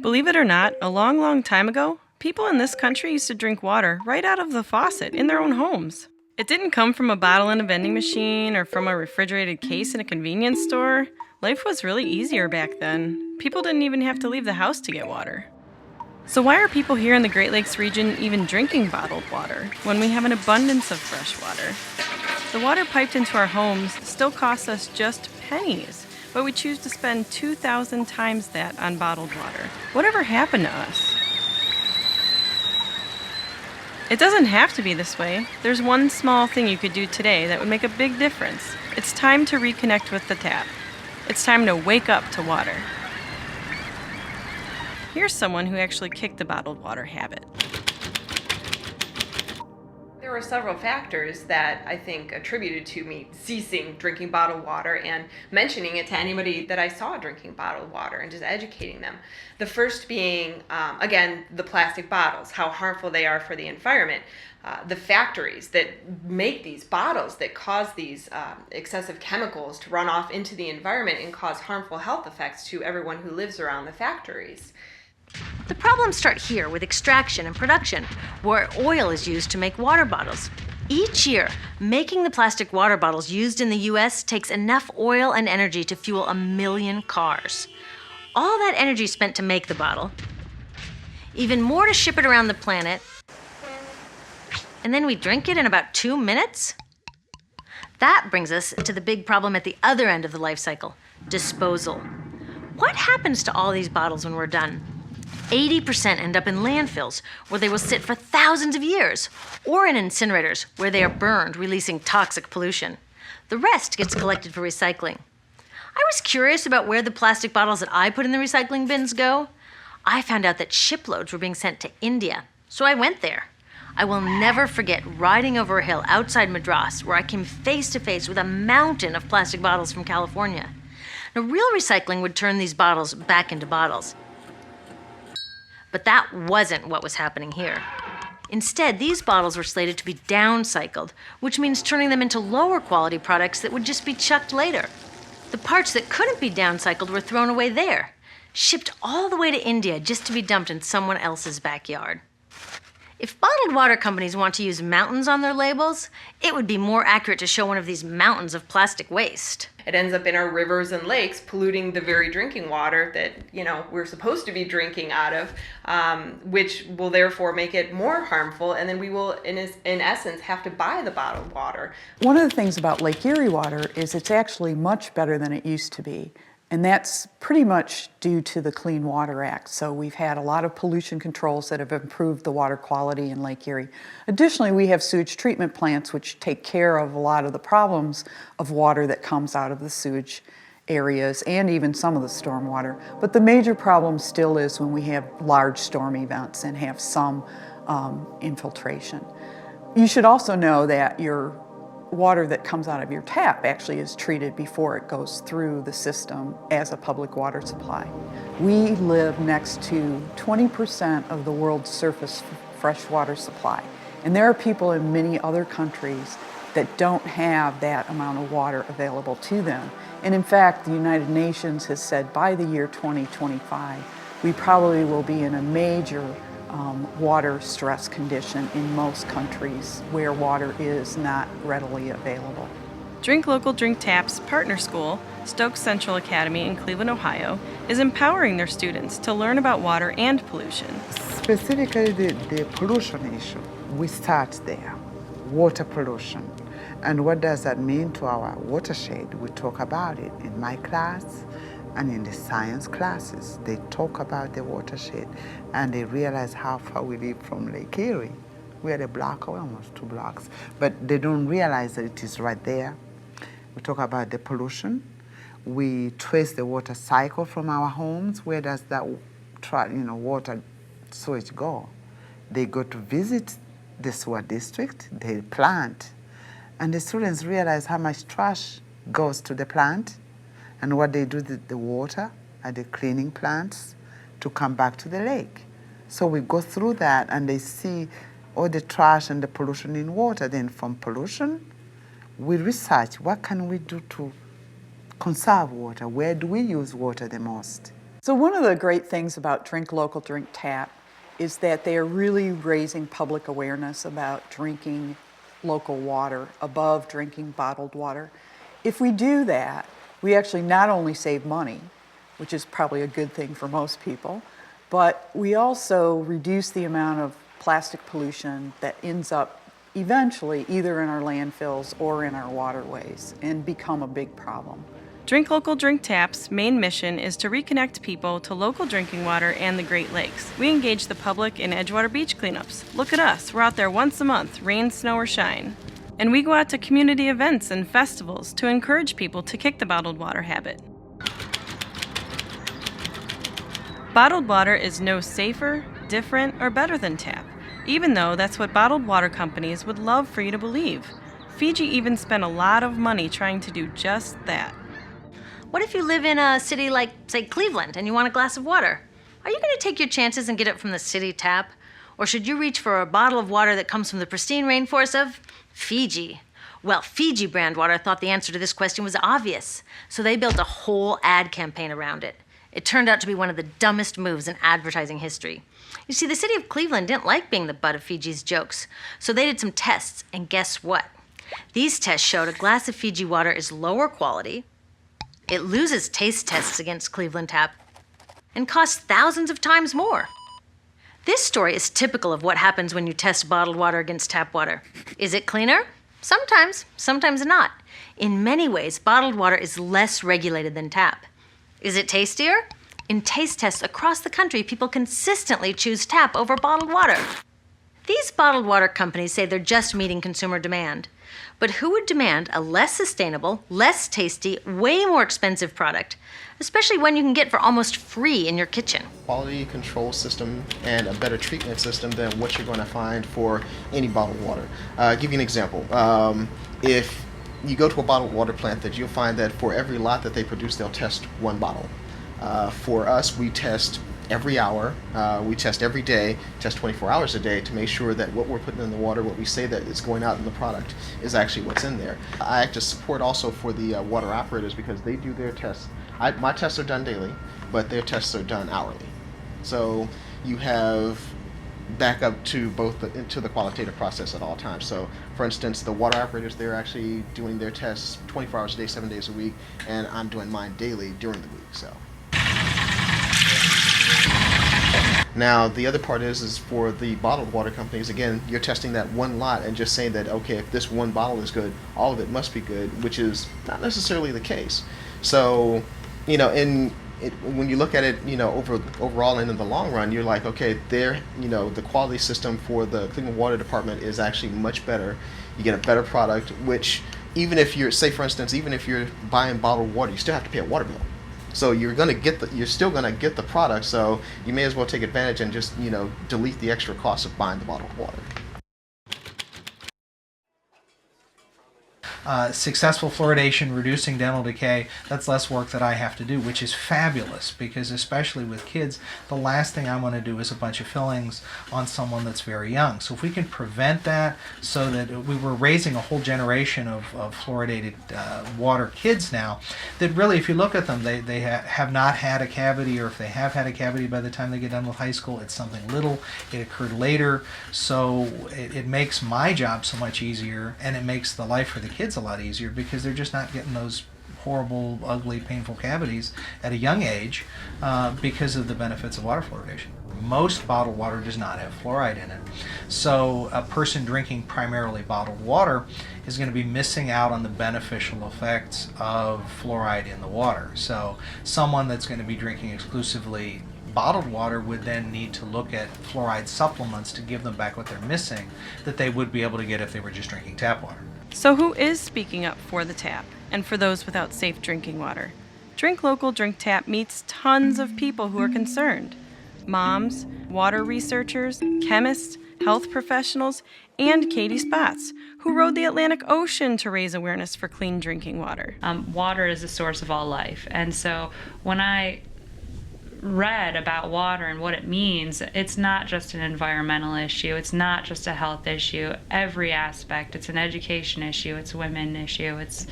Believe it or not, a long, long time ago, people in this country used to drink water right out of the faucet in their own homes. It didn't come from a bottle in a vending machine or from a refrigerated case in a convenience store. Life was really easier back then. People didn't even have to leave the house to get water. So, why are people here in the Great Lakes region even drinking bottled water when we have an abundance of fresh water? The water piped into our homes still costs us just pennies, but we choose to spend 2,000 times that on bottled water. Whatever happened to us? It doesn't have to be this way. There's one small thing you could do today that would make a big difference. It's time to reconnect with the tap. It's time to wake up to water. Here's someone who actually kicked the bottled water habit. There were several factors that I think attributed to me ceasing drinking bottled water and mentioning it to anybody that I saw drinking bottled water and just educating them. The first being, again, the plastic bottles, how harmful they are for the environment. The factories that make these bottles that cause these excessive chemicals to run off into the environment and cause harmful health effects to everyone who lives around the factories. The problems start here with extraction and production, where oil is used to make water bottles. Each year, making the plastic water bottles used in the US takes enough oil and energy to fuel 1 million cars. All that energy spent to make the bottle, even more to ship it around the planet, and then we drink it in about 2 minutes? That brings us to the big problem at the other end of the life cycle, disposal. What happens to all these bottles when we're done? 80% end up in landfills, where they will sit for thousands of years, or in incinerators, where they are burned, releasing toxic pollution. The rest gets collected for recycling. I was curious about where the plastic bottles that I put in the recycling bins go. I found out that shiploads were being sent to India, so I went there. I will never forget riding over a hill outside Madras, where I came face to face with a mountain of plastic bottles from California. Now, real recycling would turn these bottles back into bottles. But that wasn't what was happening here. Instead, these bottles were slated to be downcycled, which means turning them into lower quality products that would just be chucked later. The parts that couldn't be downcycled were thrown away there, shipped all the way to India just to be dumped in someone else's backyard. If bottled water companies want to use mountains on their labels, it would be more accurate to show one of these mountains of plastic waste. It ends up in our rivers and lakes, polluting the very drinking water that, we're supposed to be drinking out of, which will therefore make it more harmful, and then we will, in essence, have to buy the bottled water. One of the things about Lake Erie water is it's actually much better than it used to be. And that's pretty much due to the Clean Water Act. So we've had a lot of pollution controls that have improved the water quality in Lake Erie. Additionally, we have sewage treatment plants which take care of a lot of the problems of water that comes out of the sewage areas and even some of the storm water. But the major problem still is when we have large storm events and have some infiltration. You should also know that your water that comes out of your tap actually is treated before it goes through the system as a public water supply. We live next to 20% of the world's surface freshwater supply. And there are people in many other countries that don't have that amount of water available to them. And in fact, the United Nations has said by the year 2025, we probably will be in a major water stress condition in most countries where water is not readily available. Drink Local Drink Tap's partner school, Stokes Central Academy in Cleveland, Ohio, is empowering their students to learn about water and pollution. Specifically the pollution issue, we start there, water pollution. And what does that mean to our watershed? We talk about it in my class and in the science classes. They talk about the watershed and they realize how far we live from Lake Erie. We're a block away, almost 2 blocks, but they don't realize that it is right there. We talk about the pollution. We trace the water cycle from our homes. Where does that water sewage go? They go to visit the sewer district, they plant, and the students realize how much trash goes to the plant and what they do with the water at the cleaning plants to come back to the lake. So we go through that and they see all the trash and the pollution in water. Then from pollution, we research what can we do to conserve water? Where do we use water the most? So one of the great things about Drink Local, Drink Tap is that they are really raising public awareness about drinking local water above drinking bottled water. If we do that, we actually not only save money, which is probably a good thing for most people, but we also reduce the amount of plastic pollution that ends up eventually either in our landfills or in our waterways and become a big problem. Drink Local, Drink Tap's main mission is to reconnect people to local drinking water and the Great Lakes. We engage the public in Edgewater beach cleanups. Look at us, we're out there once a month, rain, snow, or shine. And we go out to community events and festivals to encourage people to kick the bottled water habit. Bottled water is no safer, different, or better than tap, even though that's what bottled water companies would love for you to believe. Fiji even spent a lot of money trying to do just that. What if you live in a city like, say, Cleveland, and you want a glass of water? Are you going to take your chances and get it from the city tap? Or should you reach for a bottle of water that comes from the pristine rainforest of Fiji? Well, Fiji brand water thought the answer to this question was obvious, so they built a whole ad campaign around it. It turned out to be one of the dumbest moves in advertising history. You see, the city of Cleveland didn't like being the butt of Fiji's jokes, so they did some tests, and guess what? These tests showed a glass of Fiji water is lower quality, it loses taste tests against Cleveland Tap, and costs thousands of times more. This story is typical of what happens when you test bottled water against tap water. Is it cleaner? Sometimes, sometimes not. In many ways, bottled water is less regulated than tap. Is it tastier? In taste tests across the country, people consistently choose tap over bottled water. These bottled water companies say they're just meeting consumer demand. But who would demand a less sustainable, less tasty, way more expensive product, especially when you can get for almost free in your kitchen? Quality control system and a better treatment system than what you're going to find for any bottled water. Give you an example. If you go to a bottled water plant, that you'll find that for every lot that they produce, they'll test one bottle. For us, we test every hour, we test every day, test 24 hours a day to make sure that what we're putting in the water, what we say that is going out in the product, is actually what's in there. I act as support also for the water operators because they do their tests. My tests are done daily, but their tests are done hourly. So you have backup to to the qualitative process at all times. So for instance, the water operators, they're actually doing their tests 24 hours a day, 7 days a week, and I'm doing mine daily during the week. So. Now, the other part is for the bottled water companies, again, you're testing that one lot and just saying that, okay, if this one bottle is good, all of it must be good, which is not necessarily the case. So, you know, when you look at it, you know, overall and in the long run, you're like, okay, the quality system for the Cleveland Water Department is actually much better. You get a better product, which even if you're, say for instance, even if you're buying bottled water, you still have to pay a water bill. So you're still gonna get the product. So you may as well take advantage and just, you know, delete the extra cost of buying the bottled water. Successful fluoridation, reducing dental decay, that's less work that I have to do, which is fabulous because especially with kids, the last thing I want to do is a bunch of fillings on someone that's very young. So if we can prevent that so that we were raising a whole generation of fluoridated water kids now, that really if you look at them, they have not had a cavity, or if they have had a cavity by the time they get done with high school, it's something little, it occurred later, so it makes my job so much easier, and it makes the life for the kids a lot easier because they're just not getting those horrible, ugly, painful cavities at a young age because of the benefits of water fluoridation. Most bottled water does not have fluoride in it. So a person drinking primarily bottled water is going to be missing out on the beneficial effects of fluoride in the water. So someone that's going to be drinking exclusively bottled water would then need to look at fluoride supplements to give them back what they're missing that they would be able to get if they were just drinking tap water. So who is speaking up for the tap and for those without safe drinking water? Drink Local, Drink Tap meets tons of people who are concerned. Moms, water researchers, chemists, health professionals, and Katie Spots, who rode the Atlantic Ocean to raise awareness for clean drinking water. Water is the source of all life. And so when I read about water and what it means, it's not just an environmental issue, it's not just a health issue, every aspect. It's an education issue, it's a women issue, it's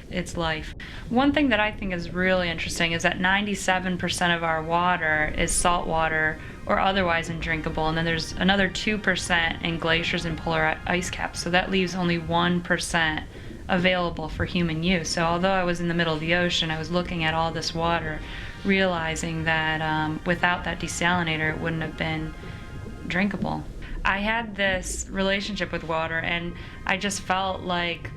its life. One thing that I think is really interesting is that 97% of our water is salt water or otherwise undrinkable, and then there's another 2% in glaciers and polar ice caps, so that leaves only 1% available for human use. So although I was in the middle of the ocean, I was looking at all this water, realizing that without that desalinator, it wouldn't have been drinkable. I had this relationship with water, and I just felt like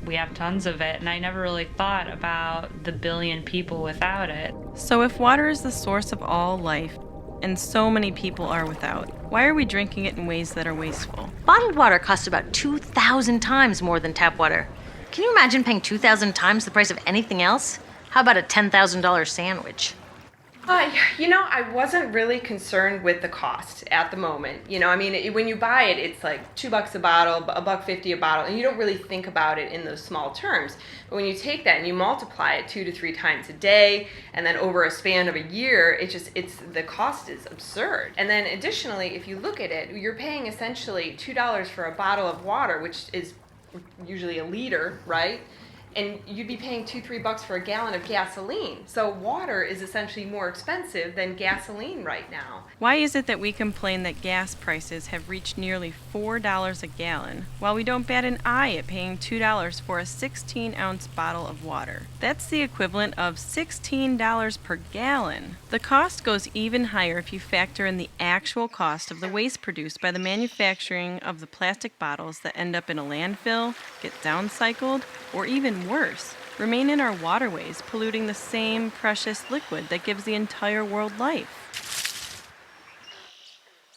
we have tons of it, and I never really thought about the billion people without it. So if water is the source of all life, and so many people are without, why are we drinking it in ways that are wasteful? Bottled water costs about 2,000 times more than tap water. Can you imagine paying 2,000 times the price of anything else? How about a $10,000 sandwich? I wasn't really concerned with the cost at the moment. I mean, when you buy it, it's like $2 a bottle, $1.50 a bottle, and you don't really think about it in those small terms. But when you take that and you multiply it 2 to 3 times a day, and then over a span of a year, the cost is absurd. And then additionally, if you look at it, you're paying essentially $2 for a bottle of water, which is usually a liter, right? And you'd be paying $2-3 for a gallon of gasoline. So water is essentially more expensive than gasoline right now. Why is it that we complain that gas prices have reached nearly $4 a gallon, while we don't bat an eye at paying $2 for a 16-ounce bottle of water? That's the equivalent of $16 per gallon. The cost goes even higher if you factor in the actual cost of the waste produced by the manufacturing of the plastic bottles that end up in a landfill, get downcycled, or even worse, remain in our waterways, polluting the same precious liquid that gives the entire world life.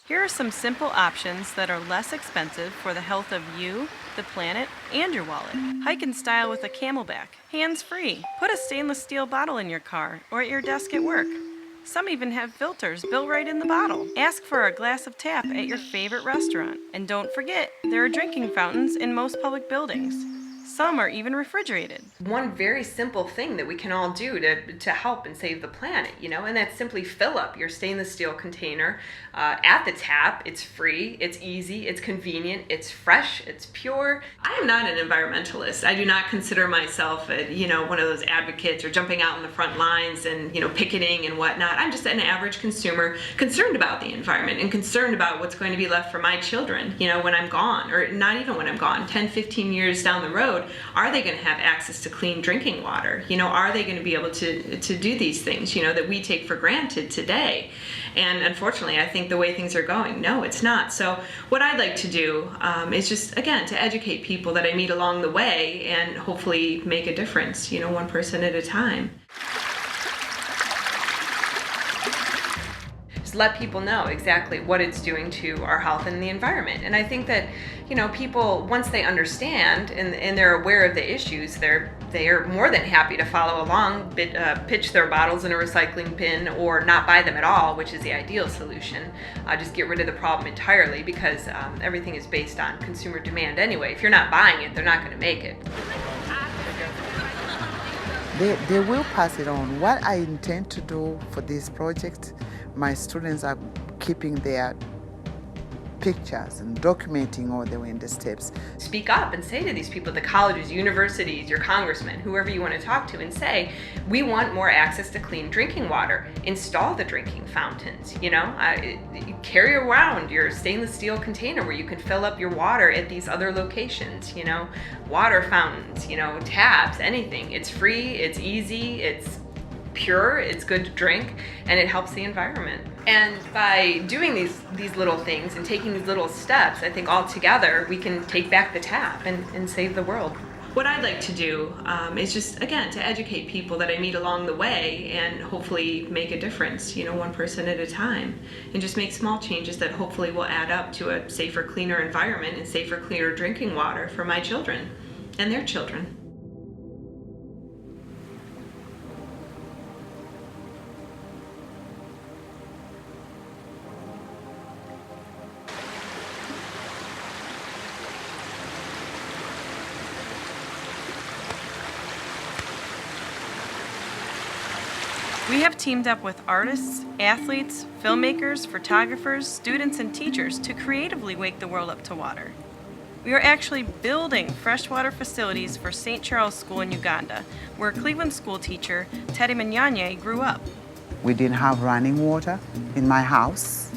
Here are some simple options that are less expensive for the health of you, the planet, and your wallet. Hike in style with a Camelback, hands-free. Put a stainless steel bottle in your car or at your desk at work. Some even have filters built right in the bottle. Ask for a glass of tap at your favorite restaurant. And don't forget, there are drinking fountains in most public buildings. Some are even refrigerated. One very simple thing that we can all do to help and save the planet, and that's simply fill up your stainless steel container at the tap. It's free, it's easy, it's convenient, it's fresh, it's pure. I am not an environmentalist. I do not consider myself one of those advocates or jumping out in the front lines and picketing and whatnot. I'm just an average consumer concerned about the environment and concerned about what's going to be left for my children, when I'm gone, or not even when I'm gone, 10, 15 years down the road. Are they going to have access to clean drinking water? Are they going to be able to do these things, that we take for granted today? And unfortunately, I think the way things are going, no, it's not. So what I'd like to do is just, again, to educate people that I meet along the way and hopefully make a difference, one person at a time. Let people know exactly what it's doing to our health and the environment. And I think that, people, once they understand and they're aware of the issues, they are more than happy to follow along, pitch their bottles in a recycling bin or not buy them at all, which is the ideal solution. Just get rid of the problem entirely, because everything is based on consumer demand anyway. If you're not buying it, they're not going to make it. They will pass it on. What I intend to do for this project, my students are keeping their pictures and documenting all the way in the steps. Speak up and say to these people, the colleges, universities, your congressmen, whoever you want to talk to, and say, we want more access to clean drinking water. Install the drinking fountains, carry around your stainless steel container where you can fill up your water at these other locations, water fountains, taps, anything. It's free, it's easy, it's pure, it's good to drink, and it helps the environment. And by doing these little things and taking these little steps, I think all together we can take back the tap and save the world. What I'd like to do is just, again, to educate people that I meet along the way and hopefully make a difference, one person at a time, and just make small changes that hopefully will add up to a safer, cleaner environment and safer, cleaner drinking water for my children and their children. We have teamed up with artists, athletes, filmmakers, photographers, students, and teachers to creatively wake the world up to water. We are actually building freshwater facilities for St. Charles School in Uganda, where Cleveland school teacher Teddy Manyanye grew up. We didn't have running water in my house.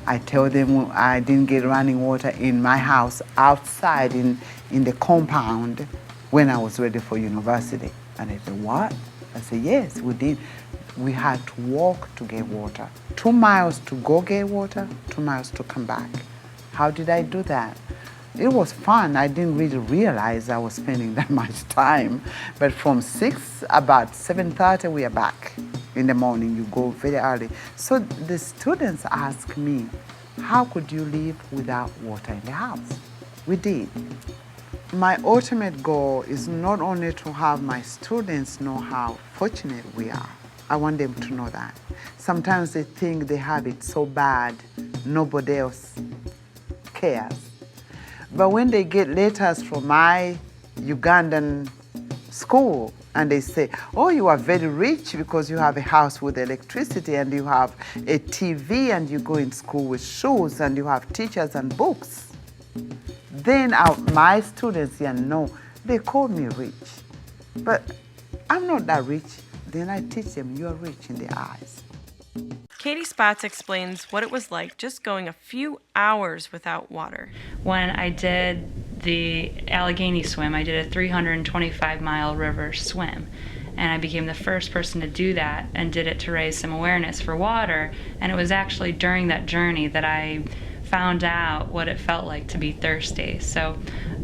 I told them I didn't get running water in my house outside in the compound when I was ready for university. And they said, what? I said, yes, we did. We had to walk to get water. 2 miles to go get water, 2 miles to come back. How did I do that? It was fun. I didn't really realize I was spending that much time. But from about 7:30, we are back. In the morning, you go very early. So the students ask me, how could you live without water in the house? We did. My ultimate goal is not only to have my students know how fortunate we are. I want them to know that. Sometimes they think they have it so bad, nobody else cares. But when they get letters from my Ugandan school and they say, oh, you are very rich because you have a house with electricity and you have a TV and you go in school with shoes and you have teachers and books, then my students here know, they call me rich. But I'm not that rich. Then I teach them, you're rich in their eyes. Katie Spots explains what it was like just going a few hours without water. When I did the Allegheny swim, I did a 325-mile river swim. And I became the first person to do that and did it to raise some awareness for water. And it was actually during that journey that I found out what it felt like to be thirsty. So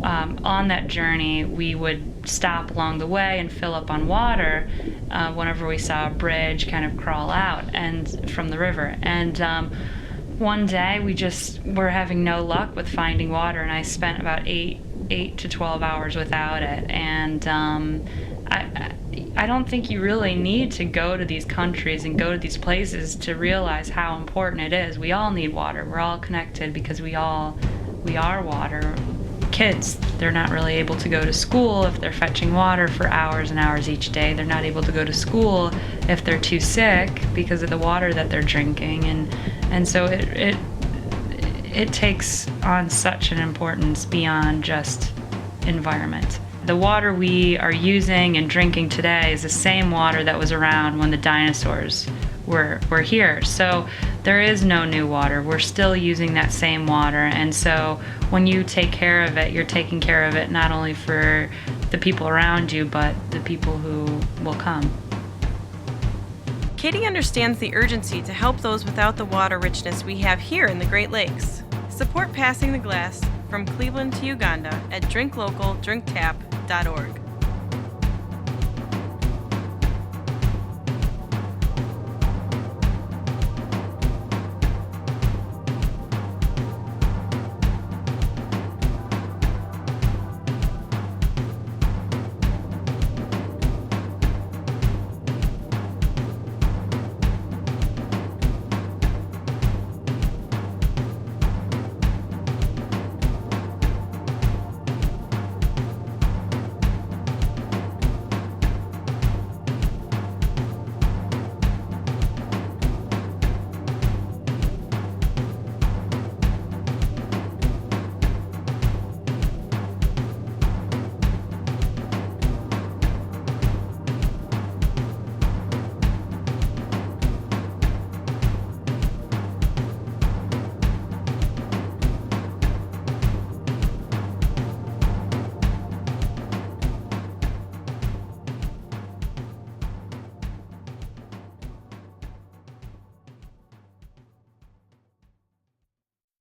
on that journey, we would stop along the way and fill up on water whenever we saw a bridge kind of crawl out and from the river. And one day we just were having no luck with finding water, and I spent about 8 to 12 hours without it. And I don't think you really need to go to these countries and go to these places to realize how important it is. We all need water. We're all connected because we are water. Kids, they're not really able to go to school if they're fetching water for hours and hours each day. They're not able to go to school if they're too sick because of the water that they're drinking. And so it takes on such an importance beyond just environment. The water we are using and drinking today is the same water that was around when the dinosaurs were here. So there is no new water. We're still using that same water. And so when you take care of it, you're taking care of it not only for the people around you, but the people who will come. Katie understands the urgency to help those without the water richness we have here in the Great Lakes. Support Passing the Glass from Cleveland to Uganda at drinklocaldrinktap.org.